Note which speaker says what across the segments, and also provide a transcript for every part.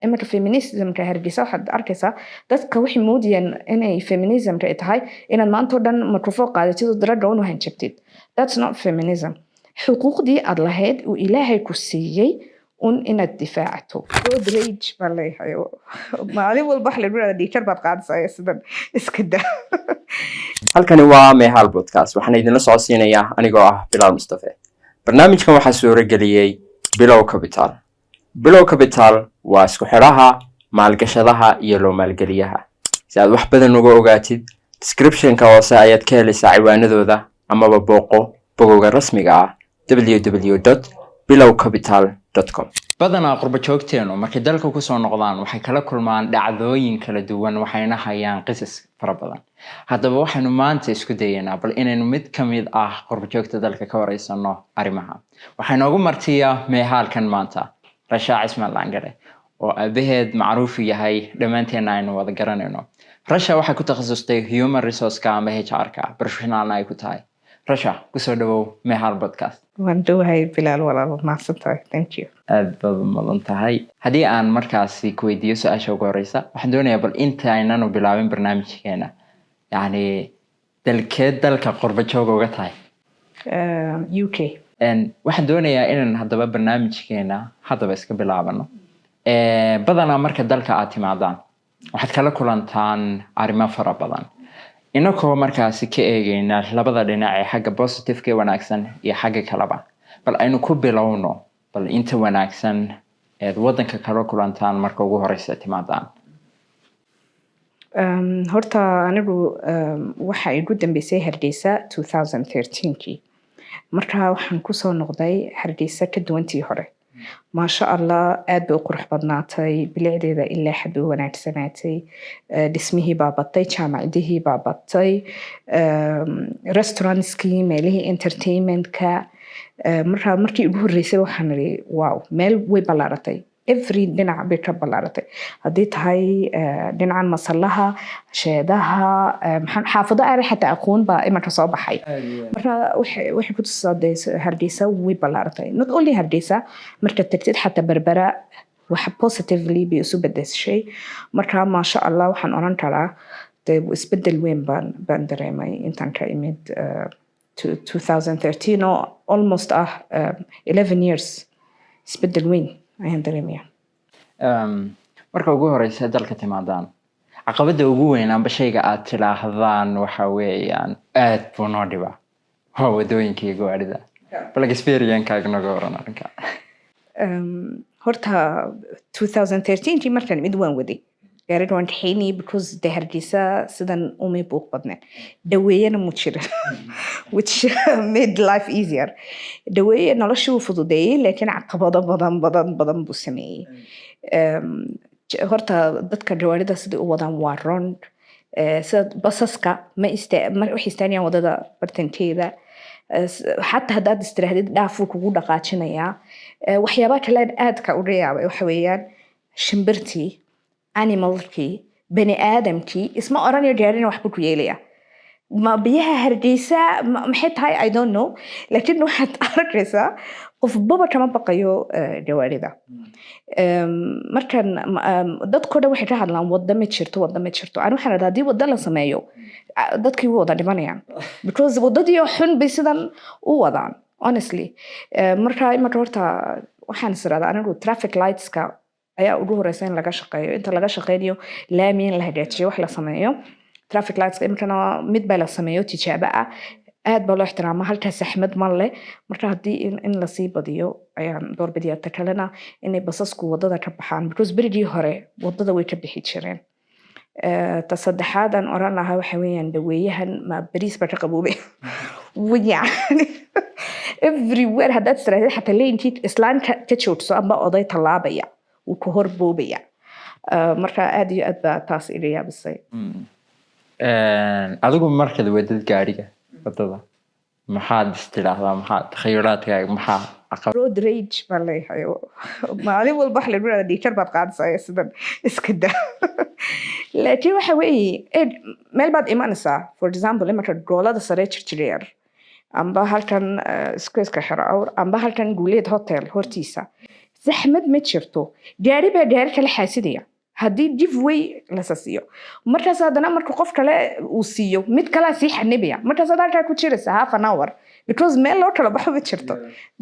Speaker 1: iminka feminismka Hargeysa waxaad arkaysaa dadka waxay moodayaan inay feminismka ay tahay inaad maanta oo dhan microphone qaadatid oo ragga u hanjabtid. That's not feminism. xuquuqdii aad lahayd uu Ilaahay ku siiyey inaad difaacto. Road rage baa leeyahay. Maalin walba wax la yiraahdo dhiikar baad qaadaysaa sidan iska daa.
Speaker 2: halkani waa Meehal Podcast waxaan idinla soo siinayaa anigoo ah Bilal Mustafa. barnaamijkan waxaa suura geliyay Bilow Capital. Bilow Capital waa isku xiraha maalgashadaha iyo loo maalgeliyaha. Si aad wax badan uga ogaatid, description-ka hoose ayaad ka helaysaa ciwaanadooda amaba booqo bogowga rasmiga ah www.bilowcapital.com.
Speaker 3: badanaa qurba joogteenu markay dalka ku soo noqdaan waxay kala kulmaan dhacdooyin kala duwan waxayna hayaan qisas fara badan. Haddaba waxaanu maanta isku dayeynaa bal inaynu mid ka mid ah qurba joogta dalka ka wareysano arrimaha. Waxaan ugu martiyaa Meehalkan maanta Rasha Ismail Langare oo aabaheed macruuf yahay dhamaanteena aynu wada garanayno. Rasha waxay ku takhasustay human resource-ka ama HR-ka professional ay ku tahay. Rasha, ku soo dhawow Meehal Podcast.
Speaker 1: Waan dhawahay Bilal walaal mahadsantahay. Thank you.
Speaker 3: aad baad mudan tahay. Haddii aan markaasi ku weydiiyo su'aasha ugu horeysa, waxaan doonayaa bal inta aynanu bilaabin barnaamijkeena, yacni dalkeed dalka qurba jooga uga tahay
Speaker 1: UK.
Speaker 3: waxaan doonayaa inaan haddaba barnaamijkeena haddaba iska bilaabano. badanaa marka dalka aad timaadaan waxaad kala kulantaan arrimo fara badan inakoo markaasi ka eegayna labada dhinac ee xagga positive-ka wanaagsan iyo xagga kaleba. bal aynu ku bilowno bal inta wanaagsan ee wadanka kala kulantaan marka ugu horeysa timaadaan.
Speaker 1: horta anigu waxa igu dambeysay Hargeysa 2013kii. marka waxaan ku soo noqday Hargeysa ka duwantii hore. maasha Allah aad bay u qurux badnaatay, bilicdeeda ilaa xad u wanaagsanaatay, dhismihii baa batay, jaamacadihii baa batay, restaurantskii, meelihii entertainmentka. markii ugu horreysay waxaan iri wow, meel way ballaaratay. every dhinac bay ka ballaaratay. haddii tahay dhinacan masallaha, sheedaha, xaafado aan xataa aqoon baa imanka soo baxay. marka waxay ku tusaday Hargeysa way ballaaratay. not only Hargeysa, marka tagtid xataa Berbera waxa positively bay isu bedeshay. marka maasha Allah waxaan oran karaa isbedel weyn baan dareemay intaan ka imid 2013 oo almost 11 years. isbedel weyn ayaan dareemayaa.
Speaker 3: marka ugu horeysa dalka timaadaan caqabada ugu weyn amba shayga aad tilaahdaan waxa weeyaan aad buu noo dhibaa waa wadooyinkii gawaarida. bal experience-kaaga naga waran arrinka.
Speaker 1: horta 2013kii markaan mid waan waday gaariga waan kaxaynayay because de Hargeysa sidan umay buuq badneen. dhaweeyana mu jirin which made life easier. dhaweeye nolosha wuu fududeeyey laakiin caqabado badan buu sameeyey. horta dadka gawaarida sidai u wadaan waa wrong. sida basaska waxay istaanayaan wadada bartankeeda. xataa haddaad istirahdid dhaafuu kugu dhaqaajinayaa. waxyaabaha kale aadka uga yaabay waxa weeyaan shimbirtii, animalkii, bani aadamkii isma oranayo gaarina waxba ku yeelaya. ma biyaha Hargeysa maxay tahay I don't know, laakiin waxaad arkaysaa qof baba kama baqayo gawaarida. markan dadkoo dhan waxay ka hadlaan wadda ma jirto. aan waxaan radaa haddii wadda la sameeyo dadkii wada dhimanayaan because waddadii xun bay sidan u wadaan honestly. marka horta waxaan israadaa anigu traffic lightska ayaa ugu horeysa in laga shaqeeyo. inta laga shaqeynayo laami in la hagaajiyo wax la sameeyo. traffic lightska imikana mid baa la sameeyo tijaabo ah. aad baa loo ixtiraama. halkaas axmed ma leh. marka haddii in lasii badiyo ayaan doorbidiyaa. ta kalena inay basasku waddada ka baxaan because berigii hore waddada way ka bixi jireen. ta saddexaad aan oran lahaa waxa weeyaan dhaweeyahan ma bariis baa ka qaboobay. yani everywhere haddaad istiraahday xataa leenkii islaan ka joogso amba oday tallaabaya wuu ku hor boobaya. marka aad iyo aad baa taas iga yaabisay.
Speaker 3: adigu markaad wadad gaariga wadada maxaad istiraahdaa, maxaad khayraadkaaga maxaa caqabad?
Speaker 1: road rage baa leeyahay. maalin walba wax la yiraahdo dhiikar baad qaadaysaa sidan iska daa. laakiin waxa weeye meel baad imanaysaa. for example imanka goolada sare jirjireer amba halkan squareska Xero Awr amba halkan Guuleed Hotel hortiisa زحمة ما jirto gaari baa gaari kale xaasidaya haddii giveaway la siiyo markaas haddana marka qof kale uu siiyo mid kalaa sii xanibaya markaas aad halkaa ku jiraysa half an hour because meel loo kala baxo ma jirto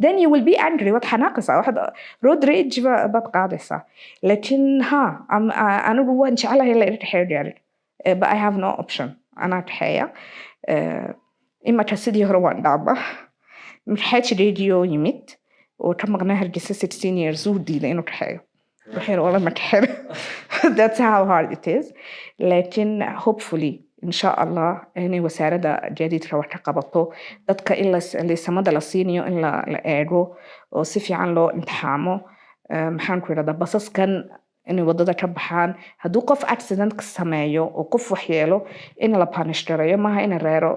Speaker 1: then you will be angry waad xanaaqaysaa waxaad road rage baad qaadaysaa laakiin anigu waan jecelahay la ila dhexeeyo gaari but I have no option anaa dhexeeya imaka sidii hore waan dhaaba maxaaji radio yimid oo ka maqnaa Hargeysa 16 years uu diiday inuu dhexeeyo waxay wala ma dhexeeyo that's how hard it is laakiin hopefully insha Allah inay wasaaradda gaadiidka wax ka qabato dadka in liisamada la siinayo in la eego oo si fiican loo imtixaamo maxaan ku yiraahdaa basaskan inay wadada ka baxaan hadduu qof accident ka sameeyo oo qof wax yeelo in la punish gareeyo maaha in reero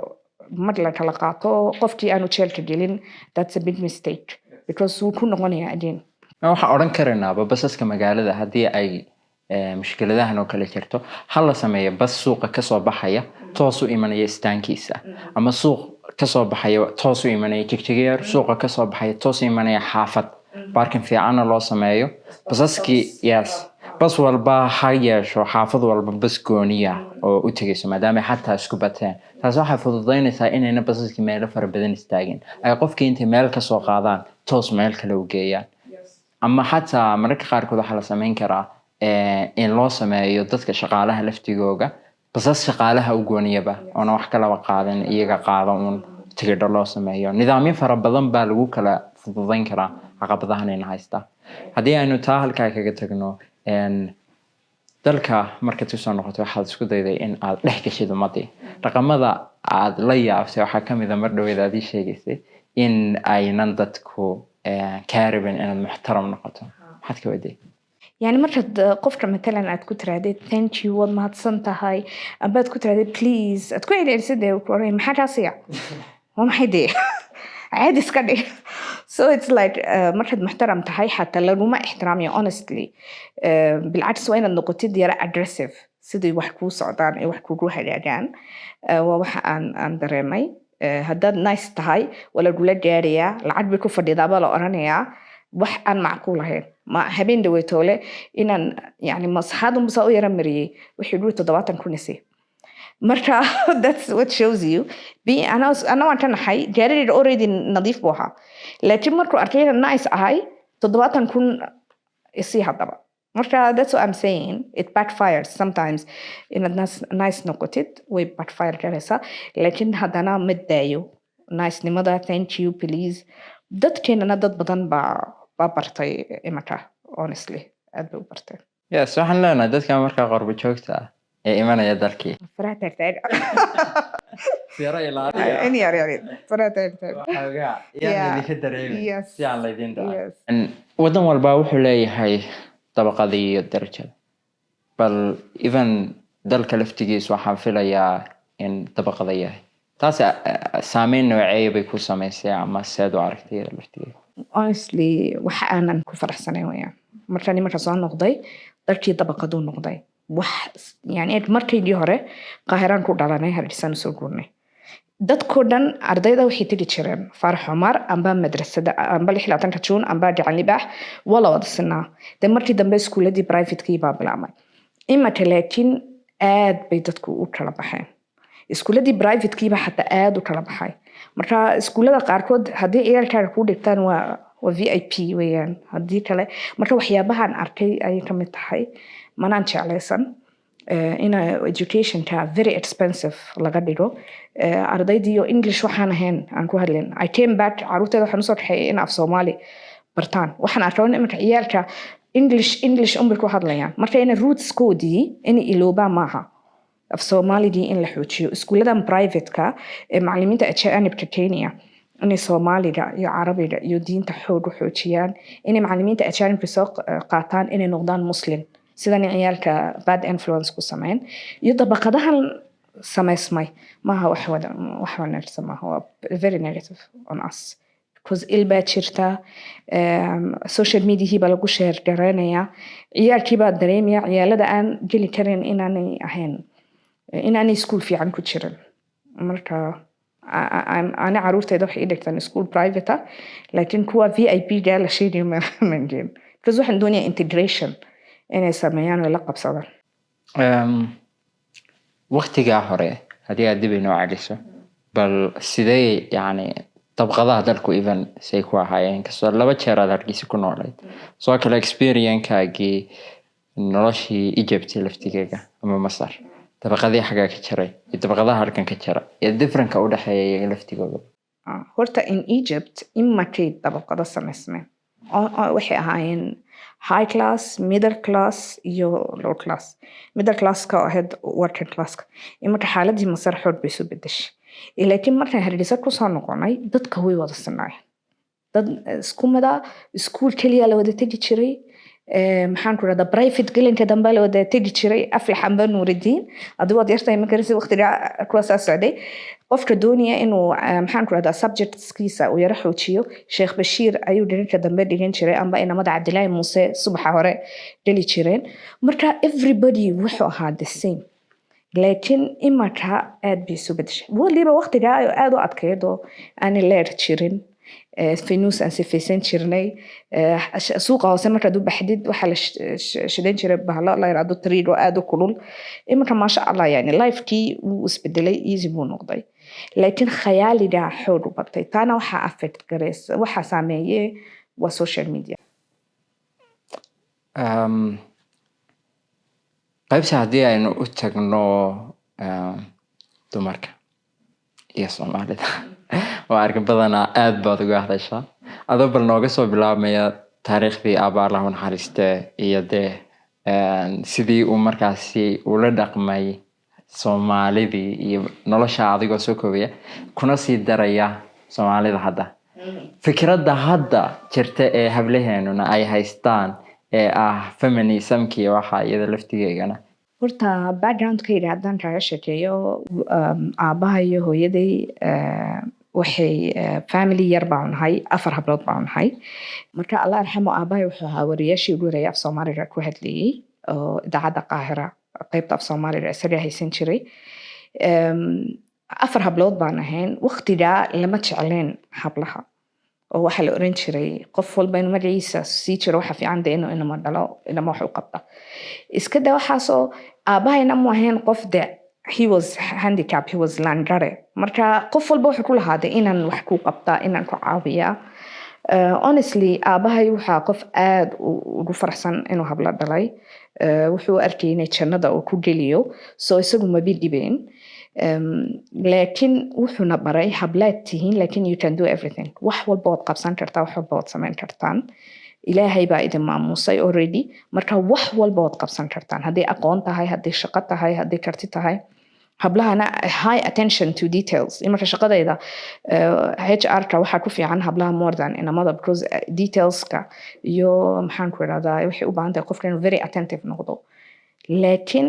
Speaker 1: mar la kala qaato qofkii aanu jeelka gelin that's a big mistake because wuu ku noqonayaa again
Speaker 3: waxaan odhan karaynaaba basaska magaalada haddii ay mushkiladahan oo kale jirto hal la sameeyo bas suuqa kasoo baxaya toos u imanaya istaankiisa ama suuq kasoo baxaya toos u imanaya jigjigeer suuqa kasoo baxaya toos u imanaya xaafad baarkin fiicanna loo sameeyo basaskii yes bas walba ha yeesho xaafad walba bas gooniya oo u tegayso maadaama xataa isku bateen taas waxay fududaynaysaa inayna basaskii meelo fara badan istaagin ay qofkii intay meel kasoo qaadaan toos meel kale u geeyaan ama xataa mararka qaarkood waxaa la samayn karaa in loo sameeyo dadka shaqaalaha laftigooga basas shaqaalaha u gooniyaba oona wax kalaba qaadan iyaga qaada uun tigidho loo sameeyo nidaamyo fara badan baa lagu kala fududayn karaa caqabadahan ayna haystaa haddii aynu taa halkaa kaga tagno dalka markaad kusoo noqoto waxaad isku dayday in aad dhex gashid ummadii dhaqamada aad la yaabtay waxaa kamid a mar dhaweed aad ii sheegaysay in aynan dadku kaa rabin inaad muxtaram noqoto maxaad ka waday
Speaker 1: يعني مرة قفت مثلا أتكون ترادي thank you وما هتصنتهاي أبى تكون ترادي please أتكون إلى السد وكوري ما حد عصيع وما حد عادي سكدي so it's like مرة محترم تهاي حتى لو ما احترامي honestly بالعكس وين النقطة دي رأى aggressive سيدي وحكو صعدان وحكو روح اليابان ووح عن درامي هذا نايس تهاي ولا جولة جارية العاد بيكون فدي دابا لو أرانيا wax aan macquul ahayn ma habeen dhaweetoole inaan yani masaxaadu musa u yara mariyay wixii dhul 70 kun isi marka that's what shows you be ana waan ka naxay gaariga already nadiif buu ahaa laakiin markuu arkayna nice ahay 70 kun isi hadaba marka that's what I'm saying it backfires sometimes in a nice noqotid way backfire karaysa laakiin haddana madaayo nice nimada thank you please dadkeena dad badan baa bartay imaka honestly aad bay u bartay
Speaker 3: yes waxaan leenahay dadka markaa qorbo joogta ah ee imanaya dalkii
Speaker 1: faraha taagtaag
Speaker 3: siyara ilaaliya
Speaker 1: in yar faraha taagtaag
Speaker 3: waxoogaa iyaan idinka dareemay si aan laydin
Speaker 1: Yes.
Speaker 3: wadan walba wuxuu leeyahay dabaqada iyo darajada bal even dalka laftigiisa waxaan filayaa in dabaqada yahay taas saameyn noocee bay ku samaysay ama seed u aragtay laftigeeda
Speaker 1: honestly waxa aanan ku faraxsanay weeyaan markaan imanka soo noqday dalkii dabaqaduu noqday wax yani markaygii hore qaahiraan ku dhalanay Hargeysa soo guurnay dadkoo dhan ardayda waxay tegi jireen Farax Umar amba madrasada amba 16 Juun amba Gacan Libaax wala wada sinaa markii dambe iskuuladii private-kii baa bilaabmay imaka laakiin aad bay dadku u kala baxeen iskuuladii private-kii baa xataa aad u kala baxay marka iskuulada qaarkood haddii ciyaalkaaga ku dhigtaan waa VIP weeyaan haddii kale marka waxyaabahan arkay ayay ka mid tahay manaan jeclaysan in educationka very expensive laga dhigo ardaydii iyo English waxaan ahayn aan ku hadlin I came back caruurteeda waxaan usoo kaxeeyay in af Soomaali bartaan waxaan arkay in imanka ciyaalka English umbi ku hadlayaan marka in roots-koodii in ilooba maaha af Soomaalidii in la xoojiyo iskuuladan private-ka ee macallimiinta ajaanibka Kenya inay Soomaaliga iyo Carabiga iyo diinta xoog u xoojiyaan inay macallimiinta ajaanibka soo qaataan inay noqdaan muslim sidan ciyaalka bad influence ku sameyn iyo dabaqadahan sameysmay maaha wax wanaagsan maaha waa very negative on us because ilbaa jirta social media baa lagu share garanaya ciyaalkii baa dareemaya ciyaalada aan geli karin inaanay ahayn inaanay school fiican ku jirin marka ana caruurteeda waxay dhigtaan school private laakiin kuwa VIP gaa la sheegay manjin because waxaan doonayaa integration inay sameeyaan oo la qabsadaan.
Speaker 3: waqtigaa hore haddii aad dib inoo celiso bal sidee yani dabqadaha dalku even say ku ahaayeen kastoo 2 jeer aad Hargeysa ku noolayd soo kale experience-kaagii noloshii Egypt laftigeega ama Masar dabaqadii xagaa ka jiray iyo dabaqadaha halkan ka jira iyo difference u dhaxeeya laftigooda.
Speaker 1: horta in Egypt imakay dabaqada samaysmeen waxay ahaayeen high class, middle class iyo low class. middle class ka ahayd working class ka imaka xaaladii Masar xoog bay soo bedeshay laakiin markaan Hargeysa ku soo noqonay dadka way wada sinaayeen dad isku mid ah school kaliya la wada tagi jiray maxaan ku radaa private galinka dambe la wada tagi jiray Aflax amba Nuuridiin adoo wad yartay ma garasi waqtiga kuwaas socday qofka doonaya inuu maxaan ku radaa subjectskiisa uu yara xoojiyo Sheekh Bashiir ayuu dharinka dambe dhigan jiray amba inamada Cabdilaahi Muuse subaxa hore dhali jireen marka everybody wuxuu ahaa the same laakiin imaka aad bay soo bedeshay waliba waqtiga aad u adkeedo aan leer jirin فينوس aan sifaysan jirnay suuqa hoose markaad u baxdid waxa la shidan jiray bahalo la yiraahdo trigo aad u kulul imika ma sha Allah yani life-kii wuu isbedelay easy buu noqday laakiin khayaaliga xoog u batay taana waxa affect gareys waxa saameeyay waa social media.
Speaker 3: qaybta haddii aynu u tagno dumarka iyo Soomaalida waa arrin badanaa aad baad uga hadashaa adoo bal nooga soo bilaabmaya taariikhdii aabbaha Allah u naxariistee iyo dee sidii uu markaasi ula dhaqmay Soomaalidii iyo nolosha adigoo soo koobaya kuna sii daraya Soomaalida hadda fikradda hadda jirta ee hablaheenuna ay haystaan ee feminism-kii waxa iyada laftigeegana
Speaker 1: horta background-kayga haddaan kaaga sheekeeyo aabbaha iyo hooyaday waxay family yar baan nahay 4 hablood baan nahay marka Allah yarxamo aabbahay wuxuu ahaa wariyaashii ugu horeeyay af Soomaaliga ku hadlayay oo idaacadda Qaahira qaybta af Soomaaliga isaga haysan jiray 4 hablood baan ahayn waqtiga lama jecleen hablaha oo waxa la oran jiray qof walba inuu magaciisa sii jiro waxa fiican deeno inuu dhalo inuu wax u qabta iska daa waxaasoo aabahayna mu ahayn qof de he was handicapped he was landare marka qof walba wuxuu ku lahaaday inaan wax ku qabta inaan ku caawiya honestly aabahay waxa qof aad ugu faraxsan inuu habla dhalay wuxuu arkay inay jannada uu ku geliyo soo isagu ma bidibeen laakiin wuxuuna baray hablaad tihiin laakiin you can do everything wax walba waad qabsan kartaa wax walba waad samayn kartaan ilaahay baa idin maamusay already marka wax walba waad qabsan kartaan haddii aqoon tahay haddii shaqo tahay haddii karti tahay hablahana high attention to details imarka shaqadayda HR-ka waxaa ku fiican hablaha more than inamada because detailska iyo maxaan ku irahdaa waxay u baahan tahay qofka inuu very attentive noqdo laakiin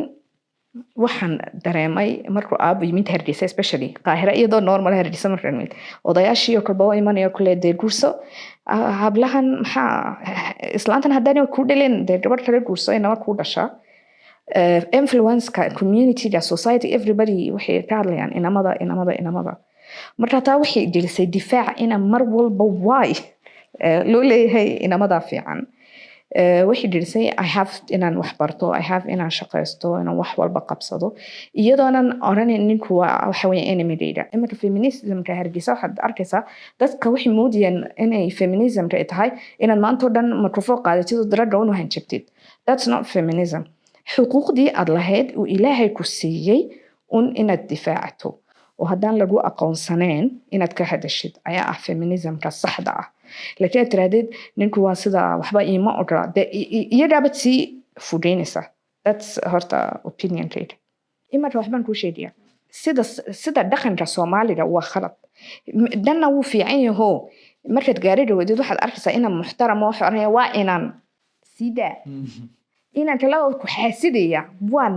Speaker 1: waxaan dareemay markuu aabbo yimid Hargeysa especially Qaahira iyadoo normal Hargeysa markaan yimid odayaashii oo kalba imanaya kule dee gurso hablahan maxaa islaantan haddana ku dhaleen dee gabadh kale gurso inaba ku dhasha influence-ka community-ga society everybody waxay ka hadlayaan inamada marka taa waxay gelisay difaac ina mar walba why loo leeyahay inamada fiican waxay gelisay I have inaan wax barto I have inaan shaqaysto inaan wax walba qabsado iyadoonan oranin ninku waxa weeye enemy-ga iminka feminism-ka Hargeysa waxaad arkaysaa dadka waxay moodayaan inay feminism-ka ay tahay inaad maanta oo dhan microphone qaadatid oo daraga u hanjabtid that's not feminism xuquuqdii aad lahayd uu ilaahay ku siiyey inaad difaacato oo haddaan lagu aqoonsaneen inaad ka hadashid ayaa feminism-ka saxda ah laakiin tiraahdeed ninku waa sida waxba iima ogola iyagaabad sii fugeynaysa that's horta opinion-kayga imarka waxbaan kuu sheegaya sida dhaqanka Soomaaliga waa khalad dhanna wuu fiican yaho markaad gaariga wadid waxaad arkaysaa inaan muxtaramo wax oranaya waa inaan sida inaan kala ku xaasidaya waa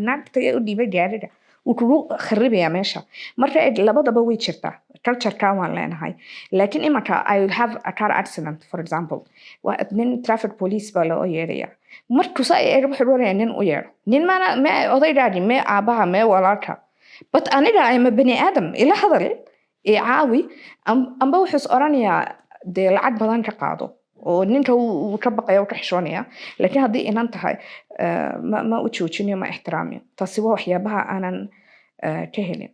Speaker 1: naagta u dhiibay gaariga uu kugu kharibaya meesha marka labadaba way jirtaa culture-ka waan leenahay laakiin imanka I will have a car accident for example waa nin traffic police baa loo yeeraya markuu saa eega wuxuu oranaya nin u yeero nin ma odaygaagi ma aabaha ma walaalka but aniga ay ma bani aadam ila hadal caawi amba wuxuu oranayaa dee lacag badan ka qaado oo ninka uu ka baqaya uu ka xishoonaya laakiin haddii inan tahay ma u joojinayo ma ixtiraamiyo taasi waa waxyaabaha aanan ka helin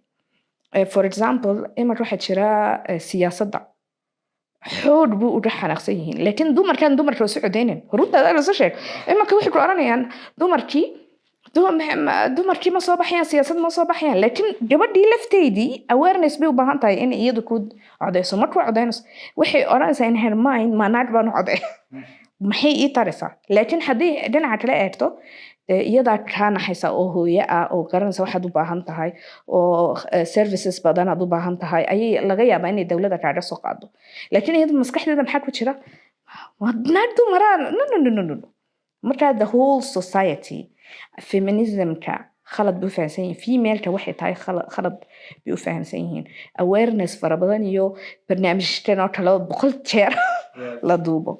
Speaker 1: for example imanka waxaa jira siyaasadda xoog buu uga xanaaqsan yihiin laakiin dumarka wasu codeynin runtaada la soo sheeg imanka waxay ku oranayaan dumarkii ma soo baxayaan siyaasad ma soo baxayaan laakiin gabadhii lafteedii awareness bay u baahan tahay in iyadu ku codeyso markuu codeynayso waxay oranaysaa in her mind ma naag baan u codey maxay ii taraysaa laakiin haddii dhinaca kale eegto iyadaa kaa naxaysa oo hooyo ah oo garanaysa waxaad u baahan tahay oo services badan aad u baahan tahay ayay laga yaabaa inay dowladda kaaga soo qaado laakiin iyada maskaxdeeda maxaa ku jira naag dumaraan no markaa the whole society feminismka khalad bay u fahamsan yihiin femaleka waxay tahay khalad bay u fahamsan yihiin awareness fara badan iyo barnaamijkan oo kale 100 jeer la duubo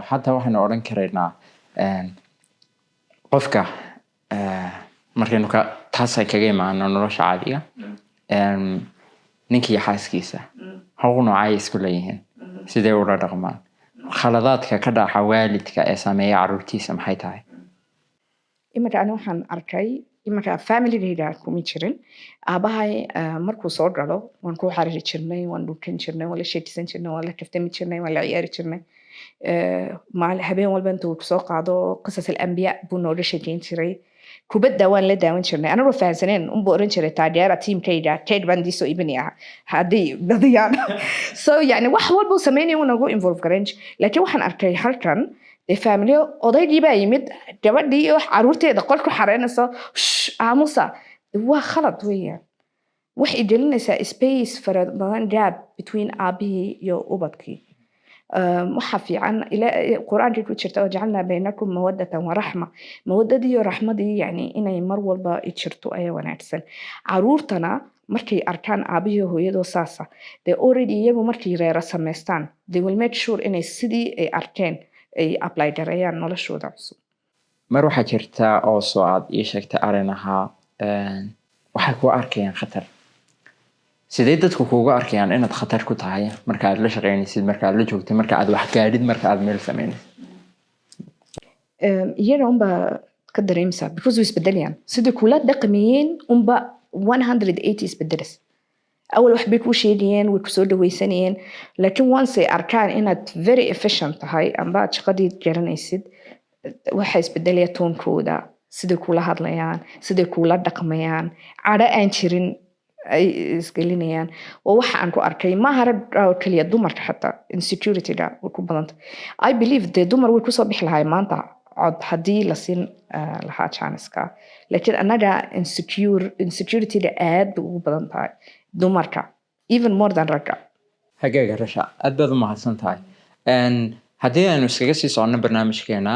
Speaker 3: حتى waxaan oran karaynaa qofka markaynu ka taasay kaga imaano nolosha caadiga ninkii xaaskiisa xuquuq noocay isku leeyihiin sidee ula dhaqmaan khaladaadka ka dhaca waalidka ee saameeya carruurtiisa maxay tahay
Speaker 1: imanka ani waxaan arkay imanka familygayga kuma jirin aabahay markuu soo galo waan ku xariiri jirnay waan dhukan jirnay waan la sheekaysan jirnay waan la kaftami jirnay waan la ciyaari jirnay habeen walba intuu soo qaado qisas al-anbiya buu nooga sheekeyn jiray kubadda waan la daawan jirnay anagoo fahansaneen unbuu oran jiray taageera tiimkayga keeg baan diisoo ibini ah haddii badiyaan so yani wax walbuu sameynaya uu nagu involve garan laakiin waxaan arkay halkan dee family odaygii baa yimid gabadhii iyo carruurteeda qolku xareynayso aamusa waa khalad weeyaan waxay gelinaysaa space fara badan gap between aabihii iyo ubadkii waxa fiican ila quraanka ku jirta wajacalna baynakum mawaddatan wa rahma mawaddadii iyo raxmadii yani inay mar walba jirto ay wanaagsan caruurtana markay arkaan aabihii hooyadoo saasa they already iyagu markay reera sameystaan they will make sure inay sidii ay arkeen ay apply gareeyaan noloshooda cusub
Speaker 3: mar waxaa jirta oo soo aad ii sheegtay arinaha waxay ku arkayaan khatar sidee dadku kuuga arkayaan inaad khatar ku tahay marka aad la shaqeynaysid marka aad la joogtid marka aad wax gaadhid marka aad meel sameynaysid
Speaker 1: iyaga unba ka dareemsa because way isbedelayaan sidii kula dhaqmiyeen unba 180 isbedelas awal wax bay ku sheegayeen way kusoo dhawaysanayeen laakiin once ay arkaan inaad very efficient tahay amba aad shaqadii garanaysid waxa isbedelaya toonkooda sidii kula hadlayaan sidii kula dhaqmayaan cadho aan jirin ay isgelinayaan oo waxa aan ku arkay ma harag kaliya dumarka xataa insecurity-ga way ku badanta I believe the dumar way kusoo bixi lahay maanta cod haddii la siin lahaa janiska laakiin anaga insecurity-ga aad bay ugu badan tahay dumarka even more than ragga
Speaker 3: hagaaga rasha aad baad u mahadsan tahay haddii aynu iskaga sii soconno barnaamijkeena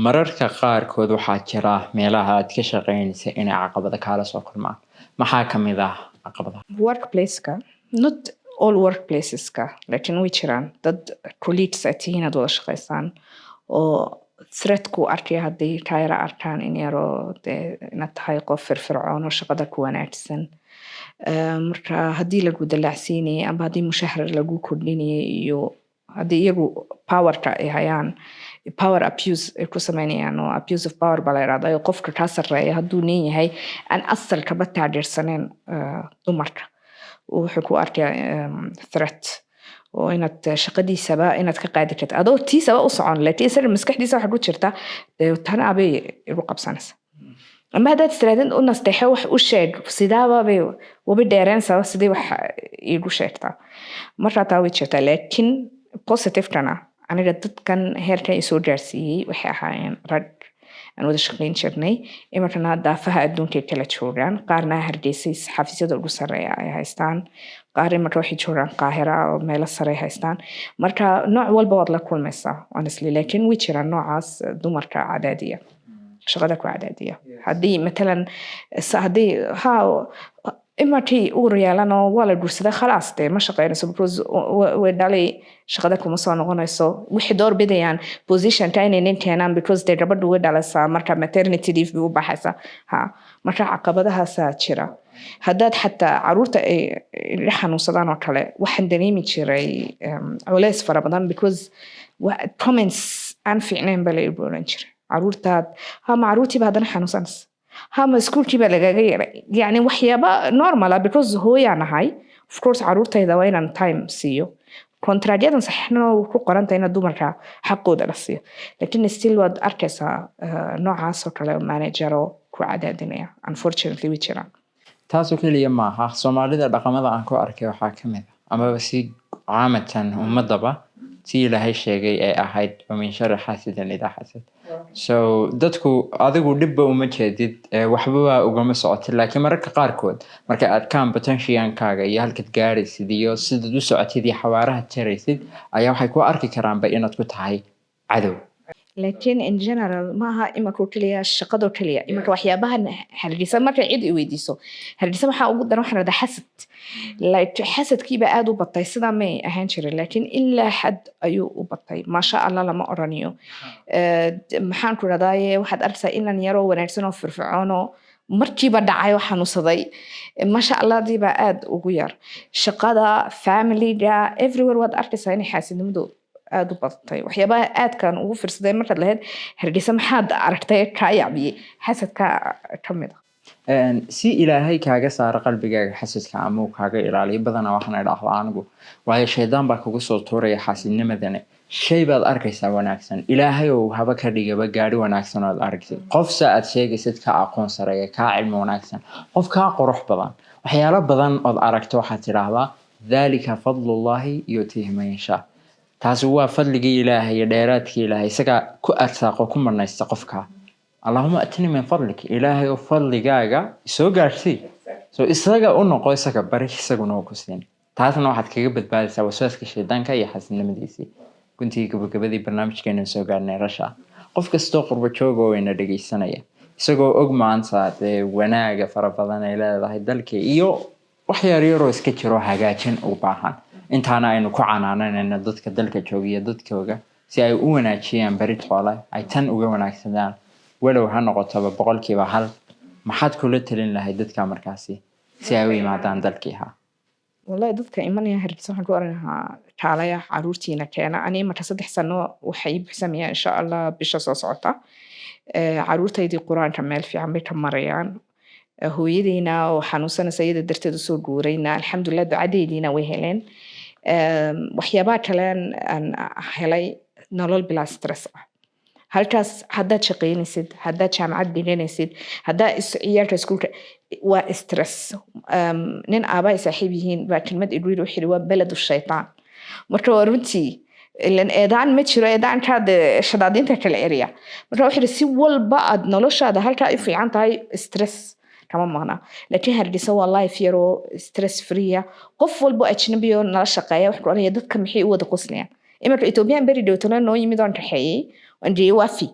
Speaker 3: mararka qaarkood waxaa jira meelaha aad ka shaqeynaysa inay caqabada kaala soo kulmaan maxaa ka mid ah
Speaker 1: workplace-ka not all workplaces-ka laakiin way jiraan dad colleagues aad tihiin aad wada shaqaysaan oo threat-ku arkaya haddii kaayara arkaan in yaroo dee inaad tahay qof firfircoon oo shaqada ku wanaagsan marka haddii lagu dalaacsiinayay amba haddii mushahar lagu kordhinayay iyo haddii iyagu powerka ay hayaan power abuse ay ku sameynayaan oo abuse of power baa la yidhahdaa qofka kaa sarreeya hadduu nin yahay aan asalkaba taageersaneen dumarka wuxuu ku arkayaa threat oo inaad shaqadiisaba inaad ka qaadi karta adoo tiisaba u socon laakiin isaga maskaxdiisa waxa ku jirta tana abay igu qabsanaysa ama haddaad istiraadin u nasteexo wax u sheeg sidaaba bay wabi dheereensaa sidii wax igu sheegtaa markaa taa way jirtaa laakiin positive-kana aniga dadkan heerkan isoo gaarsiiyey waxay ahaayeen rag aan wada shaqeyn jirnay imarkana daafaha adduunkay kala joogaan qaarna hargeysay xafiisyada ugu sarreeya ay haystaan qaar imarka waxay joogaan qaahira oo meelo sare haystaan marka nooc walba waad la kulmaysaa honestly laakiin way jiraan noocaas dumarka cadaadiya shaqada ku cadaadiya haddii matalan haddii imarkii uur yeelano waa la guursaday khalaas dee ma shaqeynayso because way dhalay shaqada kuma soo noqonayso wixii door bidayaan positionka inay nin keenaan because dee gabadhu way dhalaysaa marka maternity leave bay u baxaysaa marka caqabadahaasaa jira haddaad xataa caruurta ay la xanuunsadaan oo kale waxaan dareemi jiray culays fara badan because comments aan fiicnayn baa la iboran jiray caruurtaad ma caruurtiiba haddana xanuunsanaysa هما سكولكي بلغا غير يعني وحيابا نورمال because هويا نهاي of course عرورتayda waa inaan time siiyo kontraadyada saxna ku qoranta in dumarka xaqooda la siiyo laakiin still waad arkaysaa noocaas oo kale manager oo ku cadaadinaya unfortunately way jiraan
Speaker 3: taasoo kaliya maaha Soomaalida dhaqamada aan ku arkay waxaa ka mid ah amaba si caamatan ummadaba si Ilaahay sheegay ay ahayd min shar xasidan ida xasad so dadku adigu dibba uma jeedid waxba ugama socotid laakiin mararka qaarkood marka aad ka potential-kaaga iyo halka gaaraysid iyo sida u socotid iyo xawaaraha jaraysid ayaa waxay ku arki karaan inaad ku tahay cadow
Speaker 1: laakiin in general maaha imarkuu kaliya shaqado kaliya imarka waxyaabahan hargeysa marka cid i weydiiso hargeysa waxaa ugu daran waxaan radaa xasad like xasadkiiba aad u batay sidaa may ahaan jirin laakiin ilaa xad ayuu u batay maasha allah lama oranayo maxaan ku radaaye waxaad arkaysaa inan yaroo wanaagsan oo firfircoon oo markiiba dhacay oo xanuunsaday maasha allahdiiba aad ugu yar shaqada familyga everywhere waad arkaysaa inay xaasidnimadu aad u batay waxyaabaha aadkan ugu fiirsaday markaad lahayd hargeysa maxaad aragtay kaa yaabiyey xasadka ka mid
Speaker 3: si Ilaahay kaaga saaro qalbigaaga xasadka ama kaaga ilaaliyo badanaa waxaan idhaahdaa anigu waayo shaydaan baa kugu soo tuuraya xasidnimadana shay baad arkaysaa wanaagsan Ilaahay oo haba ka dhigaba gaari wanaagsan oo aad aragtid qof aad sheegaysid ka aqoon sareeya ka cilmi wanaagsan qof ka qurux badan waxyaalo badan oo aragto waxaad tiraahdaa dhalika fadlullahi yutihi man yasha taasi waa fadligii Ilaahay iyo dheeraadkii Ilaahay isaga ku arsaaqo ku marnaysta qofka Allahumma atini min fadlik Ilaahay oo fadligaaga soo gaarsii so isaga u noqo isaga bari isaguna ku siin taasna waxaad kaga badbaadaysaa waswaaska shaydaanka iyo xasidnimadiisa kuntii gabagabadii barnaamijkeena soo gaarnay rasha qof kastoo qurbo jooga oo ina dhageysanaya isagoo og maanta wanaaga fara badan ay leedahay dalka iyo wax yar yar oo iska jiro hagaajin u baahan intaana aynu ku canaananayna dadka dalka jooga iyo dadkooga si ay u wanaajiyaan baritooda ay tan uga wanaagsadaan walow ha noqoto 100% maxaad kula talin lahayd dadka markaasi si ay u yimaadaan dalkiiha
Speaker 1: wallahi dadka imanaya hargeysa waxaan ku oranayaa kaalaya caruurtiina keena ani marka 3 sano waxay bixisamiyaa insha Allah bisha soo socota caruurtaydii quraanka meel fiican bay ka marayaan hooyadeyna oo xanuunsanaysa iyada darteed soo guurayna alxamdulillah ducadeediina way heleen waxyaabaha kale aan helay nolol bila stress halkaas haddaad shaqeynaysid haddaad jaamacad dhiganaysid haddaad ciyaalka iskuulka waa stress nin aabaa saaxiib yihiin baa kelmad idwiir u xidhi waa beled shaytaan marka waa runtii ilan eedaan ma jiro eedaankaada shadaadinta kala erya marka waxay si walba aad noloshaada halkaa u fiican tahay stress kama maqna laakiin hargeysa waa life yaroo stress free qof walba ajnabi oo nala shaqeeya wax ku oranaya dadka maxay u wada qoslayaan imarka Ethiopian beri dhowtana noo yimid oon kaxeeyey وأنجي وافي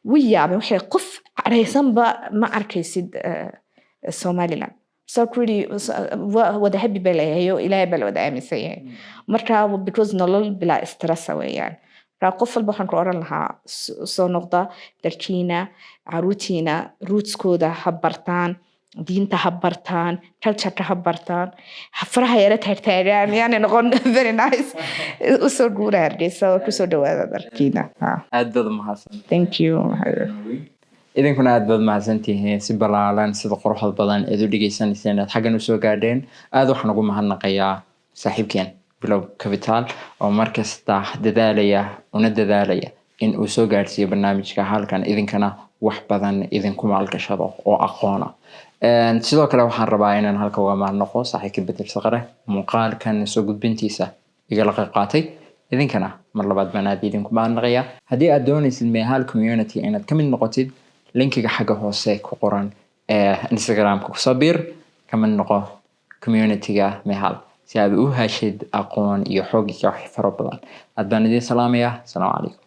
Speaker 1: ويا بمحي قف رئيسان با ما أركيسيد الصومالي لان ساكولي وذهبي بلا هيو إلهي بلا ودعامي سيئي مركا because نلول بلا استرسا ويان راقف البحن قرار لها سو نقطة دركينا عروتينا روتس كودا حبرتان دينتا حبرتان كالتشاكا حبرتان حفرها يارت هرتاريان يعني نقول very nice usoo guura hargeysa oo kusoo dhawaada darkiina
Speaker 3: aad baad mahadsan
Speaker 1: thank you
Speaker 3: idinkuna aad baad mahadsantihiin si balaalan sida quruxda badan ee u dhageysanayeen aad xagan u soo gaadheen aad waxaan ugu mahadnaqayaa saaxiibkeen Bilow Capital oo markasta dadaalaya una dadaalaya in uu soo gaarsiiyo barnaamijka halkan idinkana wax badan idinku maalgashado oo aqoona sidoo kale waxaan rabaa inaan halka uga mahadnaqo saaxiibka Bedel Saqare muuqaalkan soo gudbintiisa igala qayb qaatay idinkana mar labaad baan aad idinku mahadnaqaya haddii aad doonaysid Mehal community inaad ka mid noqotid linkiga xagga hoose ku qoran Instagram-ka ku sabir ka mid noqo community-ga Mehal si aad u heshid aqoon iyo xog iyo wax faro badan aad baan idin salaamayaa. Assalaamu calaykum.